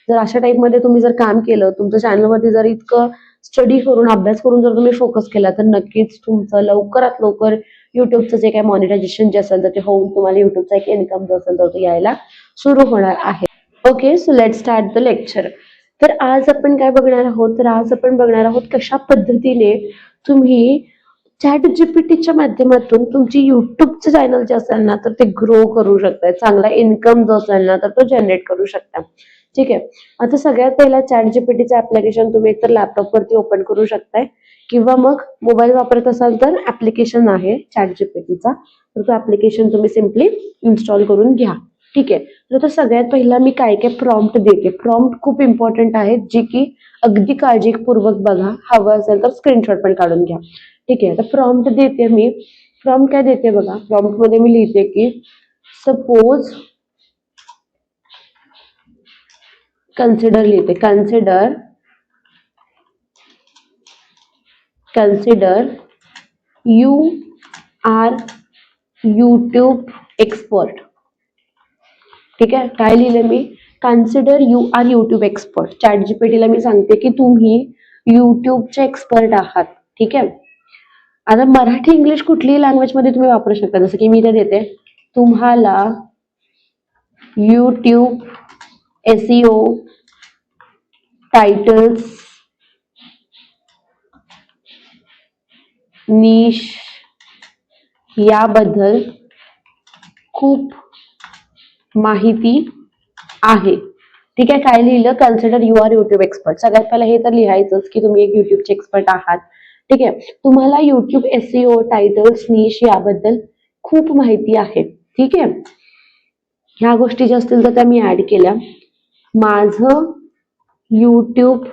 जर अशा टाईपमध्ये तुम्ही जर काम केलं, तुमच्या चॅनलवरती जर इतकं स्टडी करून अभ्यास करून जर तुम्ही फोकस केला, तर नक्कीच तुमचं लवकरात लवकर युट्यूबचं जे काही मॉनिटायझेशन जे असेल तर ते होऊन तुम्हाला युट्यूबचा एक इन्कम जो असेल तर तो यायला सुरू होणार आहे. Okay, so let start the lecture. तर आज आपण काय बघणार आहोत, तर आज आपण बघणार आहोत कशा पद्धतीने तुम्ही चॅट जीपीटीच्या माध्यमातून तुमची युट्यूबचं चॅनल जे असेल ना तर ते ग्रो करू शकताय, चांगला इन्कम जो असेल ना तर तो जनरेट करू शकता. ठीक आहे, आता सगळ्यात पहिला चॅट जीपीटीचं ऍप्लिकेशन तुम्ही एकतर लॅपटॉपवरती ओपन करू शकताय किंवा मग मोबाईल वापरत असाल तर ऍप्लिकेशन आहे चॅट जीपीटीचा, तर तो ऍप्लिकेशन तुम्ही सिम्पली इन्स्टॉल करून घ्या. ठीक आहे, तर आता सगळ्यात पहिला मी काय काय प्रॉम्प्ट देते. प्रॉम्प्ट खूप इम्पॉर्टंट आहे, जी की अगदी काळजीपूर्वक बघा, हवं असेल तर स्क्रीनशॉट पण काढून घ्या. ठीक आहे, आता प्रॉम्प्ट देते मी. प्रॉम्प्ट काय देते बघा, प्रॉम्प्ट मध्ये मी लिहिते की सपोज कन्सिडर लिहिते, consider you are YouTube expert. ठीक आहे, काय लिहिलं मी, consider you are YouTube expert. Chat जीपीटीला मी सांगते की तुम्ही युट्यूबचे एक्सपर्ट आहात. ठीक आहे, आता मराठी इंग्लिश कुठलीही लँग्वेज मध्ये तुम्ही वापरू शकता. जसं की मी इथे देते, तुम्हाला यूट्यूब एसईओ टायटल्स निश याबद्दल खूप माहिती आहे. ठीक आहे, काय लिहिलं, consider you are YouTube expert. सगळ्यात पहिला हे तर लिहायचंच की तुम्ही एक युट्यूबचे एक्सपर्ट आहात. ठीक आहे, तुम्हाला युट्यूब एसईओ टायटल्स निश याबद्दल खूप माहिती आहे. ठीक आहे, ह्या गोष्टी ज्या असतील तर त्या मी ऍड केल्या. माझं युट्यूब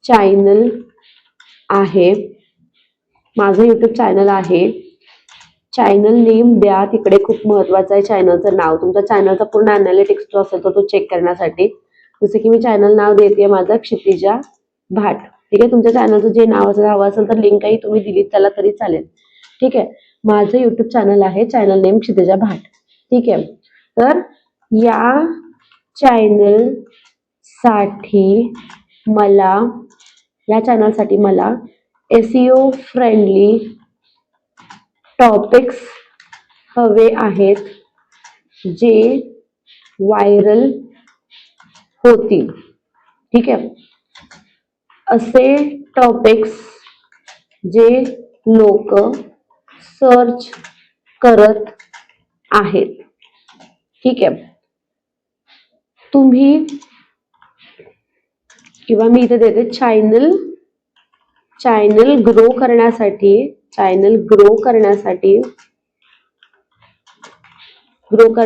चॅनल आहे, माझं युट्यूब चॅनल आहे. चॅनल नेम द्या, तिकडे खूप महत्वाचं आहे चॅनलचं नाव. तुमच्या चॅनलचा पूर्ण अनालिटिक्स जो असेल तो चेक करण्यासाठी. जसं की मी चॅनल नाव देते माझं क्षितिजा भाट. ठीक आहे, तुमच्या चॅनलचं जे नाव हवं असेल तर लिंक काही तुम्ही दिलीत त्याला तरी चालेल. ठीक आहे, माझं युट्यूब चॅनल आहे, चॅनल नेम क्षितिजा भाट. ठीक आहे, तर या चॅनलसाठी मला एसईओ फ्रेंडली टॉपिक्स हवे आहेत जे व्हायरल होतील. ठीक आहे, असे टॉपिक्स जे लोक सर्च करत आहेत. ठीक आहे, तुम्ही किंवा मी इथे देते चॅनल ग्रो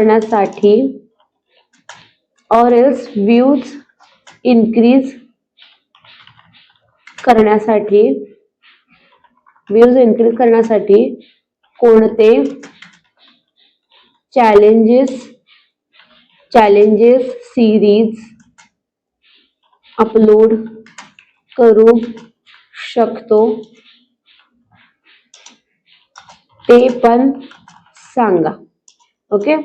करण्यासाठी और एल्स व्ह्यूज इन्क्रीज करण्यासाठी कोणते चॅलेंजेस सिरीज अपलोड करू शकतो ते पण सांगा. ओके,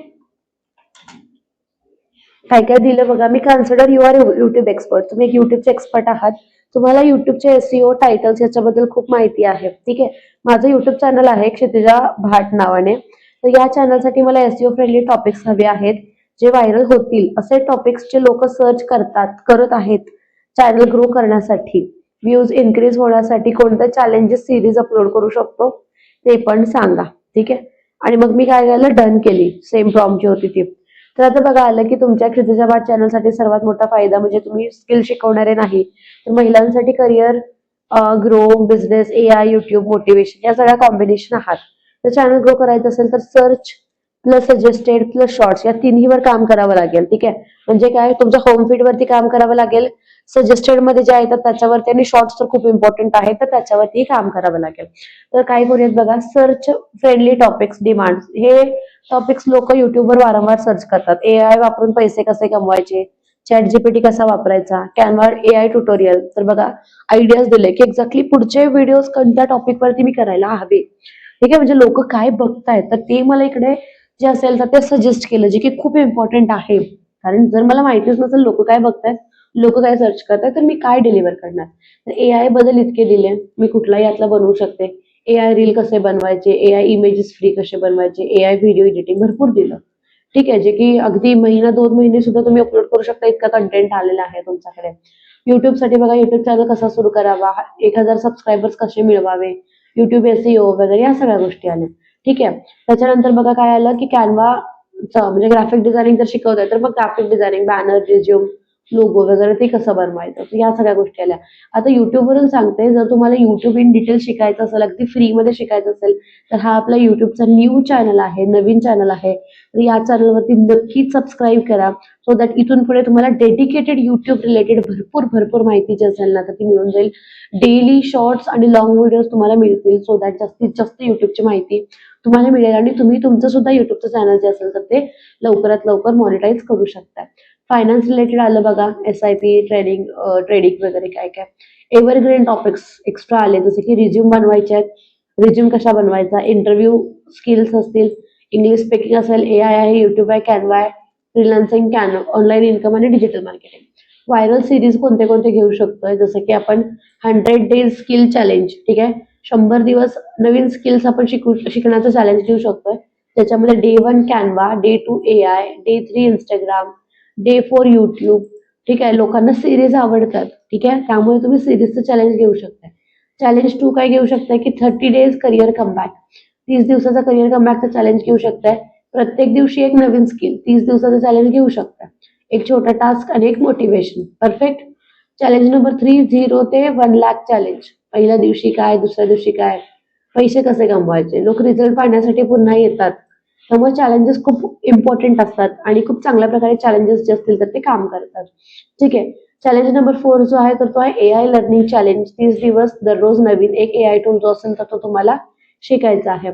काय काय दिलं बघा मी. Consider you are YouTube expert, तुम्ही एक युट्यूबचे एक्सपर्ट आहात, तुम्हाला युट्यूबचे एसईओ टायटल्स याच्याबद्दल खूप माहिती आहे. ठीक आहे, माझं युट्यूब चॅनल आहे क्षितिजा भाट नावाने. तर या चॅनलसाठी मला एसईओ फ्रेंडली टॉपिक्स हवे आहेत जे व्हायरल होतील, असे टॉपिक्स जे लोक सर्च करत आहेत चॅनल ग्रो करण्यासाठी, व्ह्यूज इन्क्रीज होण्यासाठी कोणते चॅलेंजेस सिरीज अपलोड करू शकतो ते पण सांगा. ठीक आहे, आणि मग मी काय केलं, डन केली. सेम प्रॉम्प्ट जी होती ती. तर आता बघा आलं की तुमच्या क्षितिजा भाट चॅनलसाठी सर्वात मोठा फायदा म्हणजे तुम्ही स्किल शिकवणारे नाही, तर महिलांसाठी career grow, business, AI, YouTube, motivation या सगळ्या कॉम्बिनेशन आहात. तर चॅनल ग्रो करायचं असेल तर search plus suggested plus shorts या तिन्हीवर काम करावं लागेल. ठीक आहे, म्हणजे काय, तुमच्या होम फीड वरती काम करावं लागेल, सजेस्टेड मध्ये जे येतात त्याच्यावरती, आणि शॉर्ट्स तर खूप इम्पॉर्टंट आहे तर त्याच्यावरती काम करावं लागेल. तर काय करूयात बघा, सर्च फ्रेंडली टॉपिक्स डिमांड. हे टॉपिक्स लोक युट्यूबवर वारंवार सर्च करतात. एआय वापरून पैसे कसे कमवायचे, चॅट जीपीटी कसा वापरायचा, कॅनवा एआय ट्युटोरियल. तर बघा आयडियाज दिले की एक्झॅक्टली पुढचे व्हिडिओज कोणत्या टॉपिक वरती मी करायला हवे. ठीक आहे, म्हणजे लोक काय बघतायत तर ते मला इकडे जे असेल तर ते सजेस्ट केलं, जे की खूप इम्पॉर्टंट आहे. कारण जर मला माहितीच नसेल लोक काय बघतायत, लोक काय सर्च करतायत, तर मी काय डिलिव्हर करणार. तर एआय बद्दल इतके दिले, मी कुठलाही यातला बनवू शकते. एआय रील कसे बनवायचे, एआय इमेजेस फ्री कसे बनवायचे, एआय व्हिडिओ एडिटिंग भरपूर दिलं. ठीक आहे, जे की अगदी महिना 2 महिने सुद्धा तुम्ही अपलोड करू शकता, इतका कंटेंट आलेला आहे तुमच्याकडे. युट्यूबसाठी बघा, युट्यूब चॅनल कसा सुरू करावा, 1,000 सबस्क्रायबर्स कसे मिळवावे, युट्यूब एसईओ वगैरे या सगळ्या गोष्टी आल्या. ठीक आहे. त्याच्यानंतर बघा काय आलं की कॅनवा म्हणजे ग्राफिक डिझायनिंग जर शिकवताय तर मग graphic designing, banner, resume, logo वगैरे ते कसं बनवायचं, तर या सगळ्या गोष्टी आल्या. आता युट्यूबवरून सांगते, जर तुम्हाला युट्यूब इन डिटेल शिकायचं असेल, अगदी फ्रीमध्ये शिकायचं असेल, तर हा आपला युट्यूबचा न्यू चॅनल आहे, नवीन चॅनल आहे. तर या चॅनलवरती नक्कीच सबस्क्राईब करा, सो दॅट इथून पुढे तुम्हाला डेडिकेटेड युट्यूब रिलेटेड भरपूर भरपूर माहिती जी असेल ना तर ती मिळून जाईल. डेली शॉर्ट्स आणि लॉंग व्हिडिओज तुम्हाला मिळतील, सो दॅट जास्तीत जास्त युट्यूबची माहिती तुम्हाला मिळेल आणि तुम्ही तुमचं सुद्धा युट्यूबचं चॅनल जे असेल तर ते लवकरात लवकर मॉनिटाईज करू शकता. फायनान्स रिलेटेड आलं बघा, SIP, ट्रेडिंग वगैरे काय काय. एव्हरग्रीन टॉपिक्स एक्स्ट्रा आले, जसे की रिझ्यूम बनवायचे आहेत, रिझ्यूम कशा बनवायचा, इंटरव्ह्यू स्किल्स असतील, इंग्लिश स्पीकिंग असेल, एआय आहे, युट्यूब आहे, कॅनवा आहे, फ्रीलान्सिंग, ऑनलाईन इन्कम आणि डिजिटल मार्केटिंग. व्हायरल सिरीज कोणते कोणते घेऊ शकतोय, जसं की आपण 100 डेज स्किल चॅलेंज, ठीक आहे, 100 दिवस नवीन स्किल्स आपण शिकण्याचं चॅलेंज घेऊ शकतोय. त्याच्यामध्ये Day 1 Canva, Day 2 AI, Day 3 Instagram, Day 4 YouTube. ठीक आहे, लोकांना सिरीज आवडतात. ठीक आहे, त्यामुळे तुम्ही सिरीजचं चॅलेंज घेऊ शकता. चॅलेंज 2 काय घेऊ शकताय की 30 डेज करिअर कमबॅक, 30 दिवसाचा करिअर कमबॅकचा चॅलेंज घेऊ शकताय. प्रत्येक दिवशी एक नवीन स्किल, 30 दिवसाचा चॅलेंज घेऊ शकता. एक छोटा टास्क आणि एक मोटिवेशन. परफेक्ट. चॅलेंज नंबर 3 0 ते 1 लाख चॅलेंज. पहिल्या दिवशी काय, दुसऱ्या दिवशी काय, पैसे कसे कमवायचे, लोक रिझल्ट पाहण्यासाठी पुन्हा येतात. त्यामुळे चॅलेंजेस खूप इम्पॉर्टंट असतात आणि खूप चांगल्या प्रकारे चॅलेंजेस जे असतील तर ते काम करतात. ठीक आहे. चॅलेंज नंबर 4 जो आहे तर तो आहे एआय लर्निंग चॅलेंज. 30 दिवस दररोज नवीन एक एआय टूल जो असेल तर तो तुम्हाला शिकायचा आहे.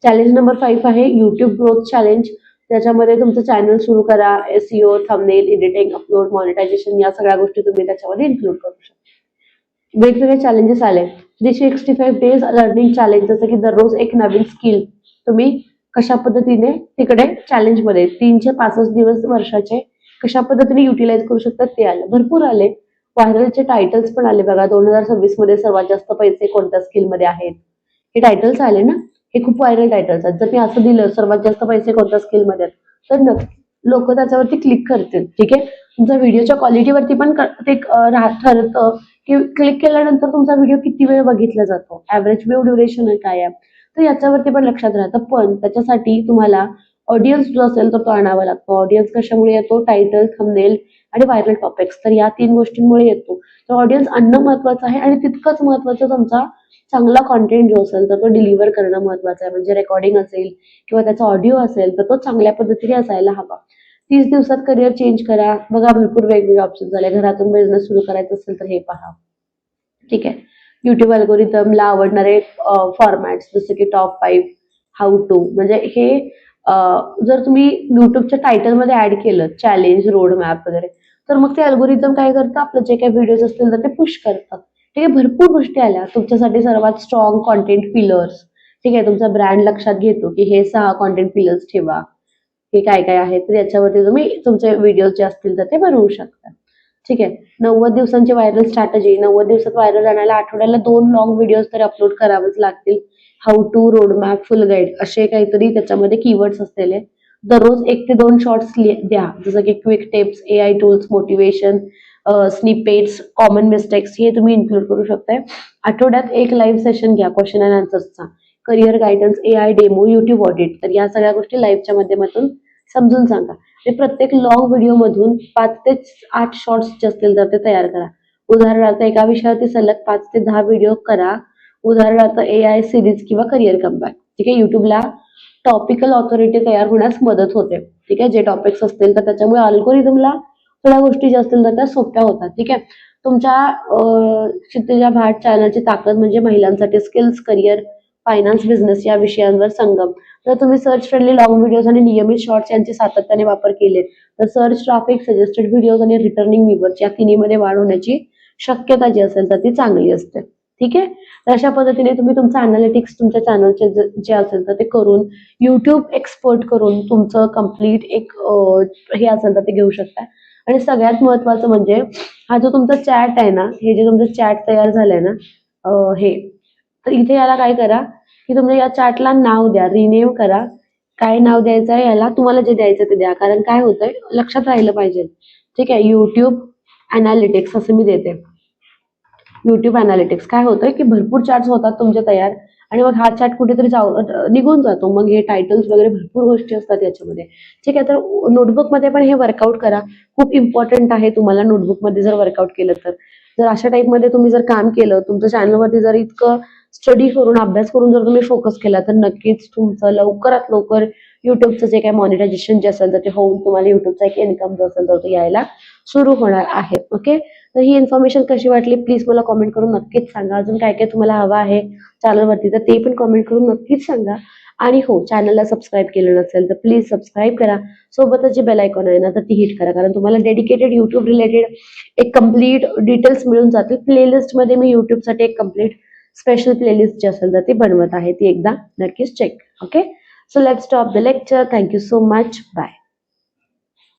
चॅलेंज नंबर 5 आहे युट्यूब ग्रोथ चॅलेंज. त्याच्यामध्ये तुमचं चॅनल सुरू करा, SEO, thumbnail, editing, upload, monetization या सगळ्या गोष्टी तुम्ही त्याच्यामध्ये इन्क्लूड करू शकता. वेगवेगळे चॅलेंजेस आले. 365 डेज लर्निंग चॅलेंज, जसं की दररोज एक नवीन स्किल तुम्ही कशा पद्धतीने तिकडे चॅलेंजमध्ये 365 दिवस वर्षाचे कशा पद्धतीने युटिलाइज करू शकतात ते आलं. भरपूर आले. व्हायरलचे टायटल्स पण आले बघा. 2026 मध्ये सर्वात जास्त पैसे कोणत्या स्किलमध्ये आहेत, हे टायटल्स आले ना, हे खूप व्हायरल टायटल्स आहेत. जर मी असं दिलं सर्वात जास्त पैसे कोणत्या स्किलमध्ये आहेत तर नक्की लोक त्याच्यावरती क्लिक करतील. ठीक आहे. तुमच्या व्हिडिओच्या क्वालिटीवरती पण ते ठरतं की क्लिक केल्यानंतर तुमचा व्हिडिओ किती वेळ बघितला जातो, ऍव्हरेज व्ह्यू ड्युरेशन काय आहे, तर याच्यावरती पण लक्षात राहतं. पण त्याच्यासाठी तुम्हाला ऑडियन्स जो असेल तर तो आणावा लागतो. ऑडियन्स कशामुळे येतो, टायटल, थंबनेल आणि व्हायरल टॉपिक्स, तर या 3 गोष्टींमुळे येतो. तर ऑडियन्स आणणं महत्वाचं आहे आणि तितकंच महत्वाचं तुमचा चांगला कॉन्टेंट जो असेल तर तो डिलिव्हर करणं महत्वाचं आहे. म्हणजे रेकॉर्डिंग असेल किंवा त्याचा ऑडिओ असेल तर तो चांगल्या पद्धतीने असायला हवा. 30 दिवसात करिअर चेंज करा. बघा भरपूर वेगवेगळे ऑप्शन झाले. घरातून बिझनेस सुरू करायचा असेल तर हे पहा. ठीक आहे. युट्यूब अल्गोरिदमला आवडणारे फॉर्मॅट्स, जसं की टॉप 5, हाऊ टू, म्हणजे हे जर तुम्ही युट्यूबच्या टायटलमध्ये ऍड केलं चॅलेंज, रोड मॅप वगैरे, तर मग ते अल्गोरिदम काय करतं, आपलं जे काही व्हिडिओज असतील तर ते पुश करतं. ठीक आहे. भरपूर गोष्टी आल्या. तुमच्यासाठी सर्वात स्ट्रॉंग कॉन्टेंट पिलर्स. ठीक आहे. तुमचा ब्रँड लक्षात घेतो की हे 6 कॉन्टेंट पिलर्स ठेवा, हे काय काय आहे, तर याच्यावरती तुम्ही तुमचे व्हिडिओज जे असतील तर ते बनवू शकता. ठीक आहे. 90 दिवसांची व्हायरल स्ट्रॅटेजी. 90 दिवसात व्हायरल जाण्याला आठवड्याला 2 लॉंग व्हिडिओज तरी अपलोड करावेच लागतील. How to, roadmap, full guide असे काहीतरी त्याच्यामध्ये कीवर्ड्स असलेले. दररोज 1 ते 2 शॉर्ट्स द्या, जसं की quick tips, AI tools, motivation, snippets, common mistakes हे तुम्ही इन्क्लूड करू शकताय. आठवड्यात एक लाईव्ह सेशन घ्या क्वेश्चन अँड आन्सर्सचा. Career guidance, AI demo, YouTube audit, तर या सगळ्या गोष्टी लाईव्हच्या माध्यमातून समजून सांगा. ते प्रत्येक लॉंग व्हिडिओ मधून 5 ते 8 शॉर्ट्स जे असतील तर ते तयार करा. उदाहरणार्थ एका विषयावरती सलग 5 ते 10 व्हिडिओ करा. उदाहरणार्थ एआय सिरीज किंवा करिअर कमबॅक. ठीक आहे. युट्यूबला टॉपिकल ऑथॉरिटी तयार होण्यास मदत होते. ठीक आहे. जे टॉपिक्स असतील तर त्याच्यामुळे अल्गोरिदमला थोड्या गोष्टी ज्या असतील तर त्या सोप्या होतात. ठीक आहे. तुमच्या क्षितिजा भाट चॅनलची ताकद म्हणजे महिलांसाठी स्किल्स, करिअर, फायनान्स, बिझनेस या विषयांवर संगम. तर तुम्ही सर्च फ्रेंडली लॉंग व्हिडिओज आणि नियमित शॉर्ट्स यांचे सातत्याने वापर केले तर सर्च ट्रॅफिक, सजेस्टेड व्हिडिओज आणि रिटर्निंग व्ह्यूअर्स या तिन्हीमध्ये वाढ होण्याची शक्यता जी असेल तर ती चांगली असते. ठीक आहे. तर अशा पद्धतीने तुम्ही तुमचं अनालिटिक्स तुमच्या चॅनलचे जे असेल तर ते करून युट्यूब एक्सपोर्ट करून तुमचं कम्प्लीट एक हे असेल तर ते घेऊ शकता. आणि सगळ्यात महत्वाचं म्हणजे हा जो तुमचा चॅट आहे ना, हे जे तुमचं चॅट तयार झालंय ना, हे तर इथे याला काय करा की तुमच्या या चॅटला नाव द्या, रिनेम करा. काय नाव द्यायचं आहे याला, तुम्हाला जे द्यायचं ते द्या. कारण काय होतंय लक्षात राहिलं पाहिजे. ठीक आहे, युट्यूब अनालिटिक्स असं मी देते. युट्यूब अनालिटिक्स काय होतंय की भरपूर चॅट्स होतात तुमचे तयार आणि मग हा चॅट कुठेतरी निघून जातो. मग हे टायटल्स वगैरे भरपूर गोष्टी असतात याच्यामध्ये. ठीक आहे, तर नोटबुकमध्ये पण हे वर्कआउट करा. खूप इम्पॉर्टंट आहे तुम्हाला नोटबुकमध्ये जर वर्कआउट केलं तर. जर अशा टाईपमध्ये तुम्ही जर काम केलं, तुमच्या चॅनलवरती जर इतकं स्टडी करून, अभ्यास करून जर तुम्ही फोकस केला, तर नक्कीच तुमचं लवकरात लवकर युट्यूबचं जे काही मॉनिटायझेशन जे असेल तर ते होऊन तुम्हाला युट्यूबचा एक इन्कम जो असेल तर तो यायला सुरू होणार आहे. ओके. तर ही इन्फॉर्मेशन कशी वाटली प्लीज मला कॉमेंट करून नक्कीच सांगा. अजून काय काय तुम्हाला हवं आहे चॅनलवरती तर ते पण कॉमेंट करून नक्कीच सांगा. आणि हो, चॅनलला सबस्क्राईब केलं नसेल तर प्लीज सबस्क्राईब करा. सोबतच जे बेल आयकॉन आहे ना तर ती हिट करा. कारण तुम्हाला डेडिकेटेड युट्यूब रिलेटेड एक कम्प्लीट डिटेल्स मिळून जातील. प्लेलिस्टमध्ये मी युट्यूबसाठी एक कम्प्लीट स्पेशल प्लेलिस्ट जी असेल तर ती बनवत आहे. ती एकदा नक्कीच check. Okay. So let's stop the lecture. Thank you so much. Bye.